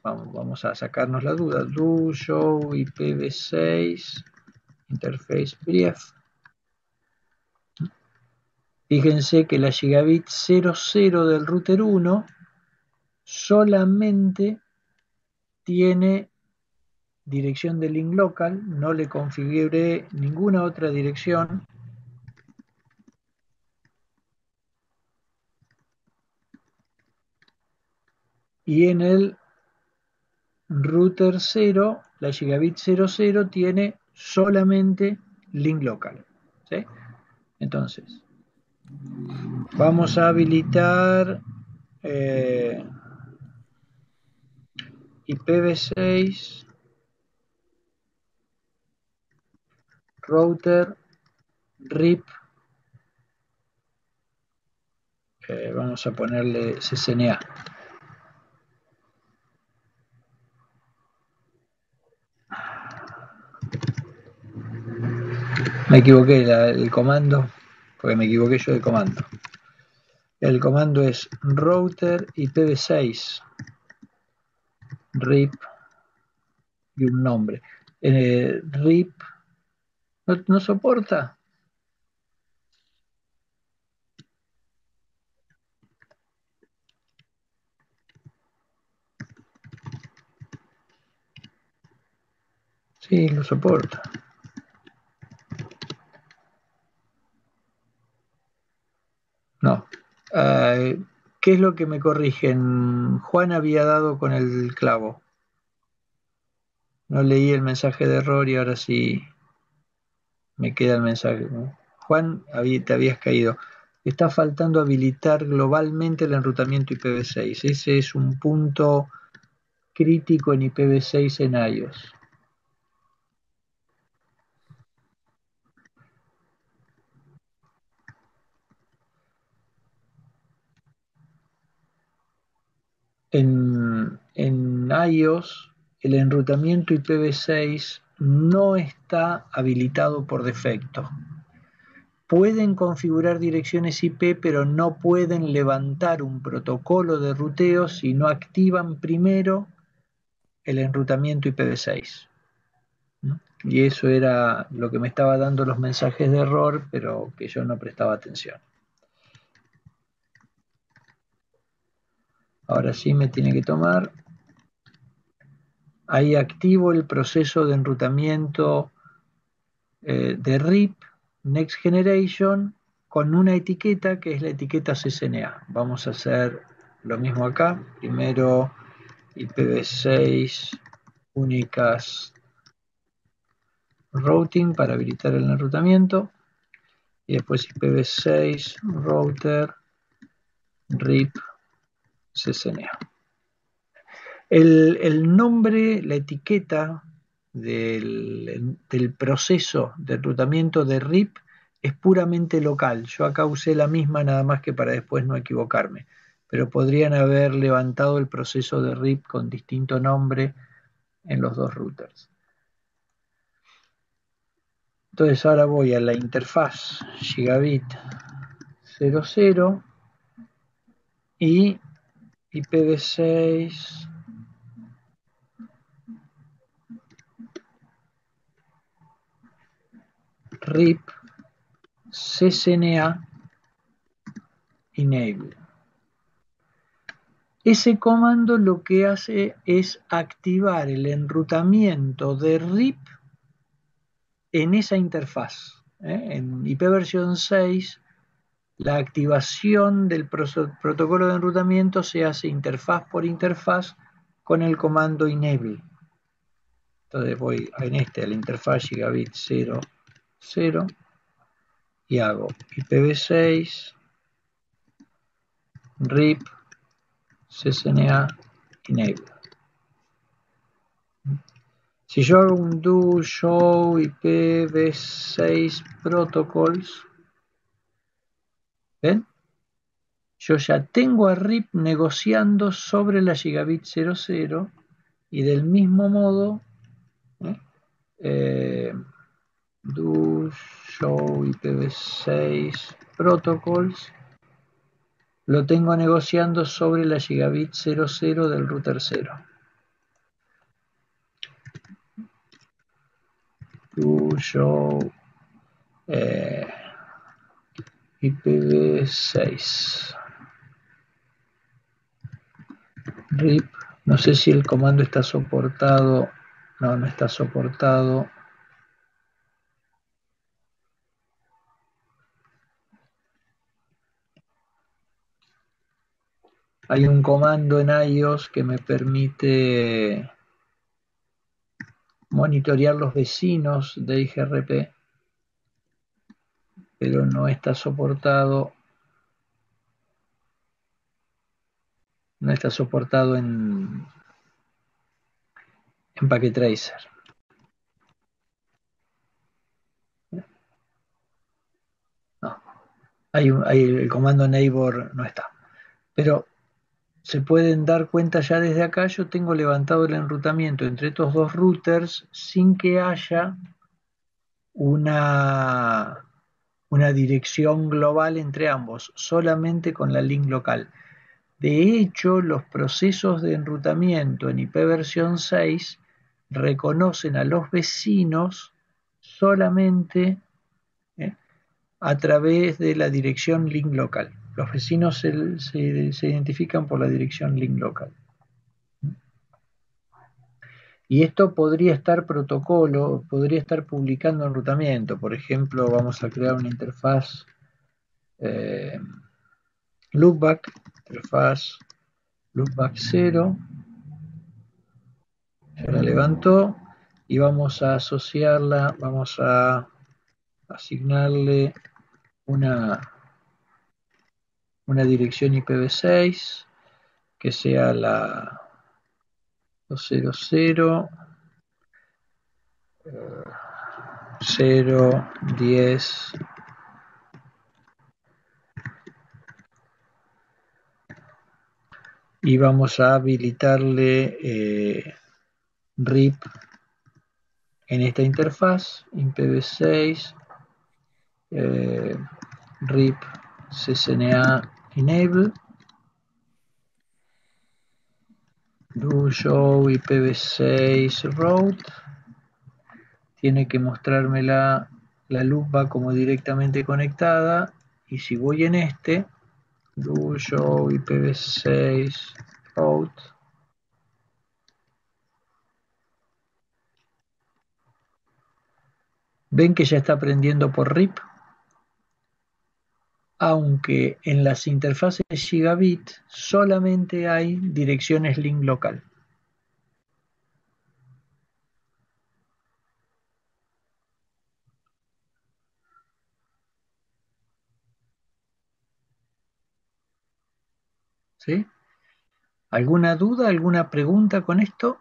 vamos a sacarnos la duda, do show IPv6 interface brief. Fíjense que la gigabit 00 del router 1 solamente tiene dirección de link local, no le configuré ninguna otra dirección. Y en el router 0, la gigabit 00 tiene solamente link local. ¿Sí? Entonces, vamos a habilitar IPv6 router RIP. Vamos a ponerle CCNA. Me equivoqué el comando, porque me equivoqué yo de comando. El comando es router IPv6 RIP y un nombre. RIP no soporta. Sí, lo soporta. No. ¿Qué es lo que me corrigen? Juan había dado con el clavo. No leí el mensaje de error y ahora sí me queda el mensaje. Juan, te habías caído. Está faltando habilitar globalmente el enrutamiento IPv6. Ese es un punto crítico en IPv6 en iOS. En iOS el enrutamiento IPv6 no está habilitado por defecto. Pueden configurar direcciones IP, pero no pueden levantar un protocolo de ruteo si no activan primero el enrutamiento IPv6. Y eso era lo que me estaba dando los mensajes de error, pero que yo no prestaba atención. Ahora sí me tiene que tomar. Ahí activo el proceso de enrutamiento de RIP Next Generation con una etiqueta que es la etiqueta CCNA. Vamos a hacer lo mismo acá. Primero IPv6 únicas routing para habilitar el enrutamiento y después IPv6 router RIP CCNA. El nombre, la etiqueta del proceso de enrutamiento de RIP es puramente local. Yo acá usé la misma nada más que para después no equivocarme, pero podrían haber levantado el proceso de RIP con distinto nombre en los dos routers. Entonces ahora voy a la interfaz gigabit 00 y IPv6 RIP CCNA enable. Ese comando lo que hace es activar el enrutamiento de RIP en esa interfaz. En IPv 6, la activación del protocolo de enrutamiento se hace interfaz por interfaz con el comando enable. Entonces voy a la interfaz gigabit 00 y hago IPv6 RIP CCNA enable. Si yo hago un do show IPv6 protocols, ¿ven? Yo ya tengo a RIP negociando sobre la gigabit 00 y del mismo modo do show IPv6 protocols lo tengo negociando sobre la gigabit 00 del router 0. Do show IPv6 RIP. No sé si el comando está soportado No, no está soportado. Hay un comando en iOS que me permite monitorear los vecinos de IGRP, pero no está soportado. No está soportado en Packet Tracer. No. El comando neighbor no está. Pero se pueden dar cuenta ya desde acá, yo tengo levantado el enrutamiento entre estos dos routers sin que haya una, una dirección global entre ambos, solamente con la link local. De hecho, los procesos de enrutamiento en IP versión 6 reconocen a los vecinos solamente a través de la dirección link local. Los vecinos se identifican por la dirección link local. Y esto podría estar protocolo, podría estar publicando enrutamiento. Por ejemplo, vamos a crear una interfaz loopback, interfaz loopback 0. Se la levantó y vamos a asociarla, vamos a asignarle una, una dirección IPv6 que sea la 200 010 y vamos a habilitarle RIP en esta interfaz IPv6 RIP CCNA enable do show IPv6 route. Tiene que mostrarme la loopback como directamente conectada, y si voy en este do show IPv6 route, ven que ya está aprendiendo por RIP, aunque en las interfaces gigabit solamente hay direcciones link local. ¿Sí? ¿Alguna duda, alguna pregunta con esto?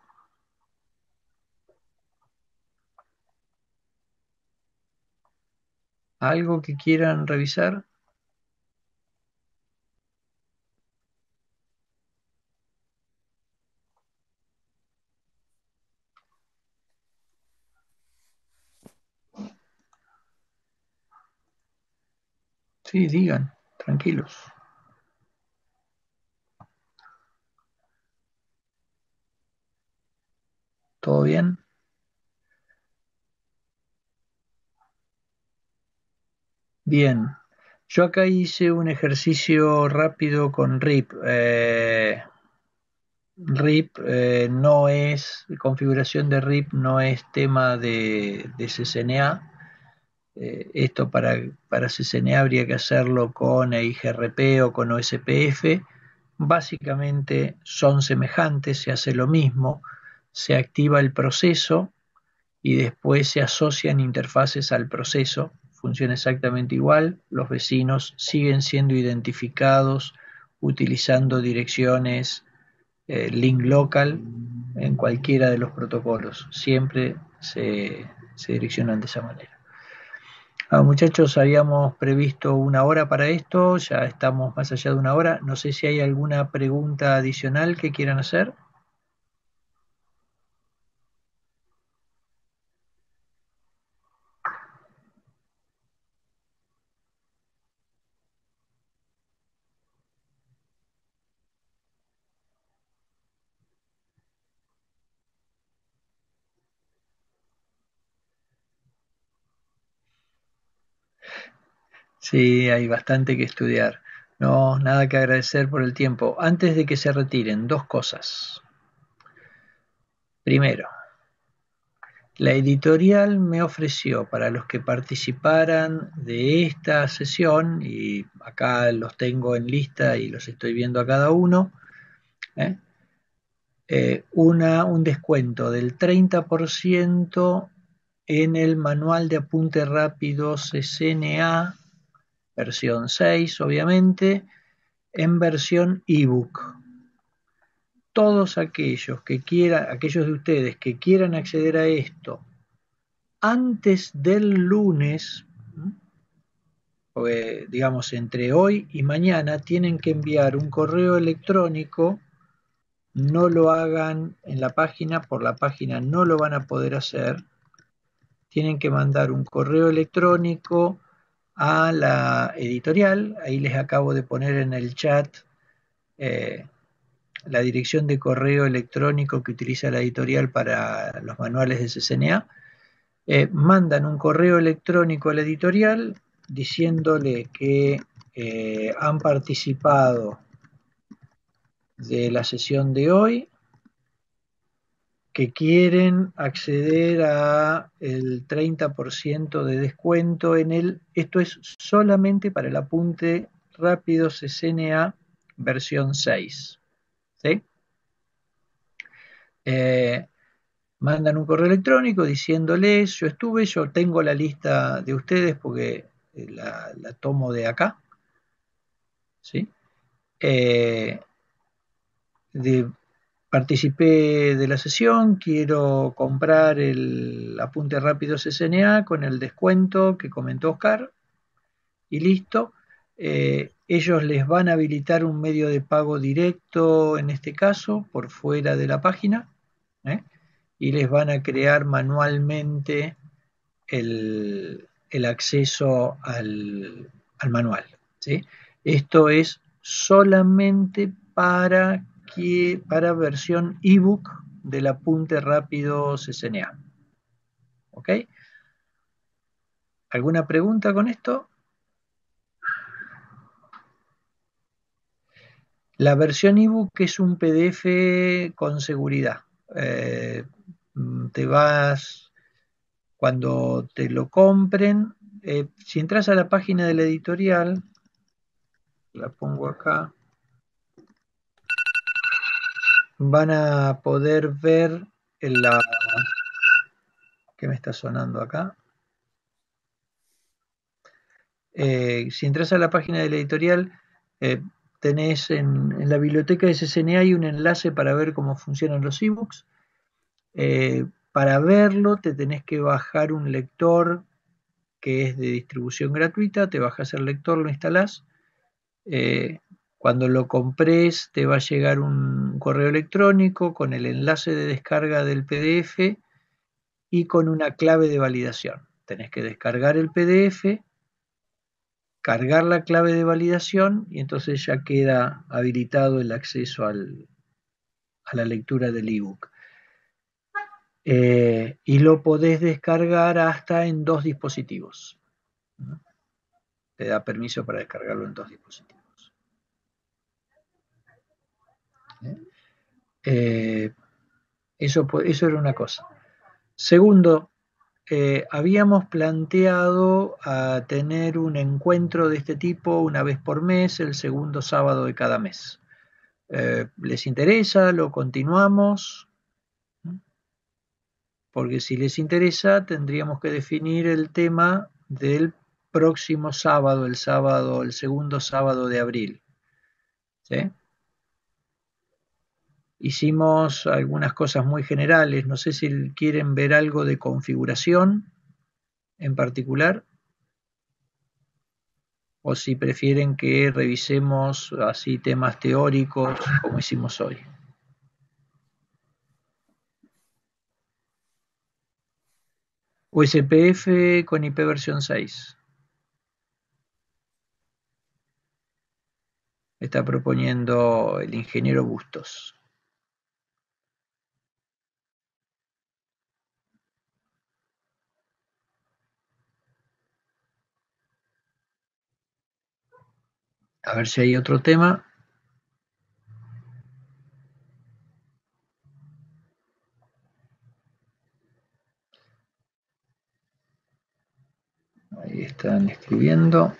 ¿Algo que quieran revisar? Sí, digan, tranquilos. ¿Todo bien? Bien. Yo acá hice un ejercicio rápido con RIP. RIP no es, configuración de RIP no es tema de CCNA. Esto para CCNA habría que hacerlo con IGRP o con OSPF. Básicamente son semejantes, se hace lo mismo, se activa el proceso y después se asocian interfaces al proceso. Funciona exactamente igual, los vecinos siguen siendo identificados utilizando direcciones link local en cualquiera de los protocolos, siempre se direccionan de esa manera. Muchachos, habíamos previsto una hora para esto, ya estamos más allá de una hora. No sé si hay alguna pregunta adicional que quieran hacer. Sí, hay bastante que estudiar. No, nada que agradecer por el tiempo. Antes de que se retiren, dos cosas. Primero, La editorial me ofreció para los que participaran de esta sesión, y acá los tengo en lista y los estoy viendo a cada uno, ¿eh? Un descuento del 30% en el manual de apunte rápidos CCNA, versión 6, obviamente, en versión ebook. Todos aquellos que quieran, aquellos de ustedes que quieran acceder a esto antes del lunes, porque, digamos, entre hoy y mañana, tienen que enviar un correo electrónico. No lo hagan en la página, por la página no lo van a poder hacer. Tienen que mandar un correo electrónico a la editorial. Ahí les acabo de poner en el chat eh, la dirección de correo electrónico que utiliza la editorial para los manuales de CCNA. Mandan un correo electrónico a la editorial diciéndole que han participado de la sesión de hoy, que quieren acceder a el 30% de descuento en el, esto es solamente para el apunte rápido CCNA versión 6, ¿sí? Mandan un correo electrónico diciéndoles, yo tengo la lista de ustedes porque la tomo de acá, ¿sí? Eh, de, Participé de la sesión, quiero comprar el apunte rápido CCNA con el descuento que comentó Oscar y listo. Ellos les van a habilitar un medio de pago directo, en este caso, por fuera de la página, ¿eh? Y les van a crear manualmente el acceso al manual, ¿sí? Esto es solamente para versión ebook del apunte rápido CCNA. ¿Ok? ¿Alguna pregunta con esto? La versión ebook es un PDF con seguridad. Eh, Te vas, cuando te lo compren, si entras a la página de la editorial, la pongo acá, van a poder ver la... ¿Qué me está sonando acá? Si entras a la página de la editorial, tenés en la biblioteca de CCNA hay un enlace para ver cómo funcionan los ebooks. Para verlo te tenés que bajar un lector que es de distribución gratuita, te bajas el lector, lo instalás. Cuando lo compres te va a llegar un correo electrónico con el enlace de descarga del PDF y con una clave de validación. Tenés que descargar el PDF, cargar la clave de validación y entonces ya queda habilitado el acceso a la lectura del ebook. Y lo podés descargar hasta en 2 dispositivos. Te da permiso para descargarlo en 2 dispositivos. Eso era una cosa. Segundo, habíamos planteado a tener un encuentro de este tipo una vez por mes, el segundo sábado de cada mes. ¿Les interesa? ¿Lo continuamos? Porque si les interesa, tendríamos que definir el tema del próximo sábado, el segundo sábado de abril. ¿Sí? Hicimos algunas cosas muy generales, no sé si quieren ver algo de configuración en particular, o si prefieren que revisemos así temas teóricos como hicimos hoy. USPF con IP versión 6. Está proponiendo el ingeniero Bustos. A ver si hay otro tema. Ahí están escribiendo.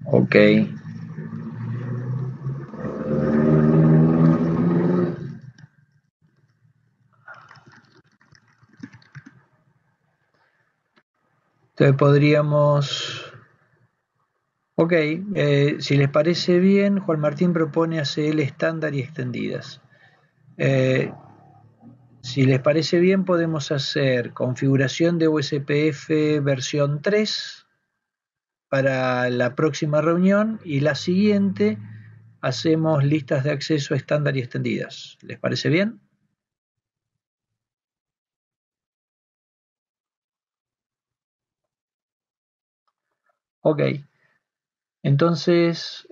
Ok. Entonces podríamos... Ok, si les parece bien, Juan Martín propone ACL estándar y extendidas. Si les parece bien, podemos hacer configuración de USPF versión 3 para la próxima reunión y la siguiente hacemos listas de acceso estándar y extendidas. ¿Les parece bien? Ok. Entonces,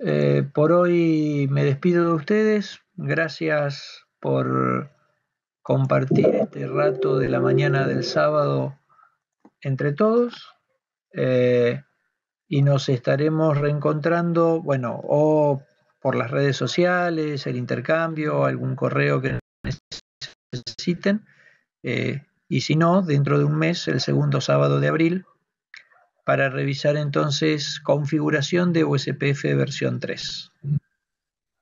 por hoy me despido de ustedes. Gracias por compartir este rato de la mañana del sábado entre todos. Eh, y nos estaremos reencontrando, bueno, o por las redes sociales, el intercambio, algún correo que necesiten. Y si no, dentro de un mes, el segundo sábado de abril, para revisar entonces configuración de USPF versión 3.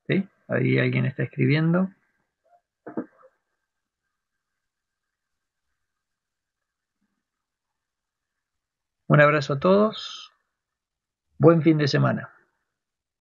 ¿Sí? Ahí alguien está escribiendo. Un abrazo a todos. Buen fin de semana.